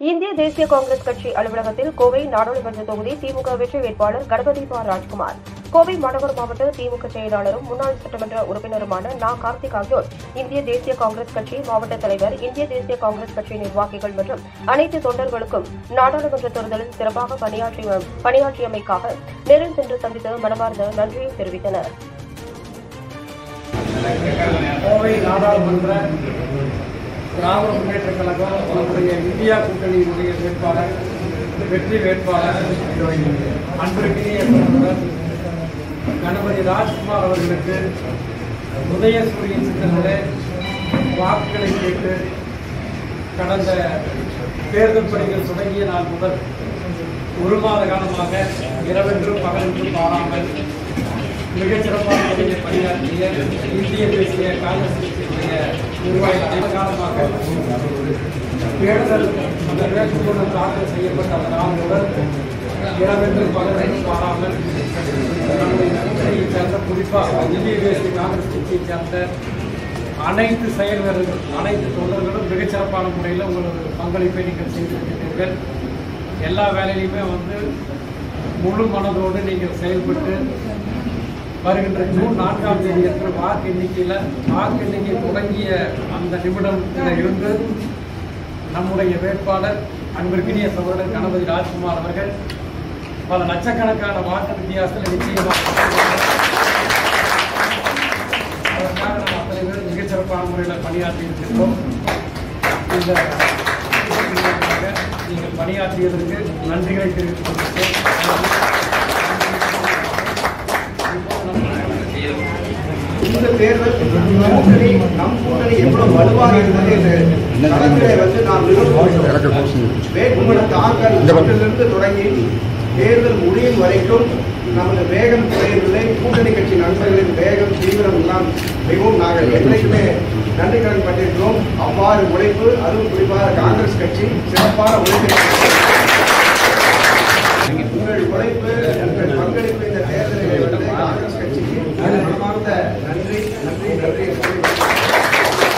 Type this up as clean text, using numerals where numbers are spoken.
இந்திய தேசிய காங்கிரஸ் கட்சி அலுவலகத்தில் கோவை நாடாளுமன்ற தொகுதி திமுக வெற்றி வேட்பாளர் கணபதி ராஜ்குமார், கோவை மாநகர் மாவட்ட திமுக செயலாளரும் முன்னாள் சட்டமன்ற உறுப்பினருமான நா. கார்த்திக் ஆகியோர் இந்திய தேசிய காங்கிரஸ் கட்சி மாவட்ட தலைவர், இந்திய தேசிய காங்கிரஸ் கட்சி நிர்வாகிகள் மற்றும் அனைத்து தொண்டர்களுக்கும் நாடாளுமன்ற தேர்தலில் சிறப்பாக பணியாற்றியமைக்காக நேரில் சென்று சந்தித்து மனமார்ந்த நன்றியை தெரிவித்தனர். கோவை நாடாளுமன்ற திராவிட முன்னேற்றக் கழகம் நம்முடைய இந்தியா கூட்டணியினுடைய வேட்பாளர், வெற்றி வேட்பாளர், அன்பிற்கினிய பிரதமர் கணபதி ராஜ்குமார் அவர்களுக்கு உதயசூரியன் சின்னத்திலே வாக்குகளை கேட்டு கடந்த தேர்தல் பணிகள் தொடங்கிய நாள் முதல் ஒரு மாத காலமாக இரவென்றும் பகலென்றும் பாராமல் மிகச்சிறப்பான முறையில் பணியாற்றிய இந்திய தேசிய காங்கிரஸ் கட்சியினுடைய நிர்வாகிகள் காலமாக தேர்தல் அந்த வேட்புமனு தாக்கல் செய்யப்பட்ட அந்த நாள் முதல் இரவென்றும் பகலென்றும் பாராமல் நம்முடைய கூட்டணியைச் சேர்ந்த, குறிப்பாக இந்திய தேசிய காங்கிரஸ் கட்சியைச் சேர்ந்த அனைத்து செயல்வர்கள், அனைத்து தொண்டர்களும் மிகச்சிறப்பான முறையில் உங்களது பங்களிப்பை நீங்கள் செய்திருக்கிறீர்கள். எல்லா வேலையிலுமே முழு மனதோடு நீங்கள் செயல்பட்டு வருகின்ற ஜூன் 4ஆம் தேதி அன்று வாக்கு எண்ணிக்கை தொடங்கிய அந்த நிமிடம் இருந்து நம்முடைய வேட்பாளர் அன்பிற்கினிய சகோதரர் கணபதி ராஜ்குமார் அவர்கள் பல லட்சக்கணக்கான வாக்கு வித்தியாசத்தில் நிச்சயமாக அதற்காக நாம் அத்தனை பேர் மிகச்சிறப்பான முறையில் பணியாற்றி இருக்கின்றோம். இந்த நீங்கள் பணியாற்றியதற்கு நன்றிகளை தெரிவித்துக் கொள்கிறேன். இந்த தேர்தல் நம் கூட்டணி எவ்வளவு வலுவாக இருந்தது என்று நாம் வேட்புமனு தாக்கலிருந்து தொடங்கி தேர்தல் முடியும் வரைக்கும் நமது வேகம் குறையவில்லை. கூட்டணி கட்சி நண்பர்களின் வேகம், தீவிரம் எல்லாம் மிகவும் நாங்கள் என்றைக்குமே நன்றி கடன் பட்டிருக்கிறோம். அவ்வாறு உழைப்பு, அதுவும் குறிப்பாக காங்கிரஸ் கட்சி சிறப்பான உழைப்பு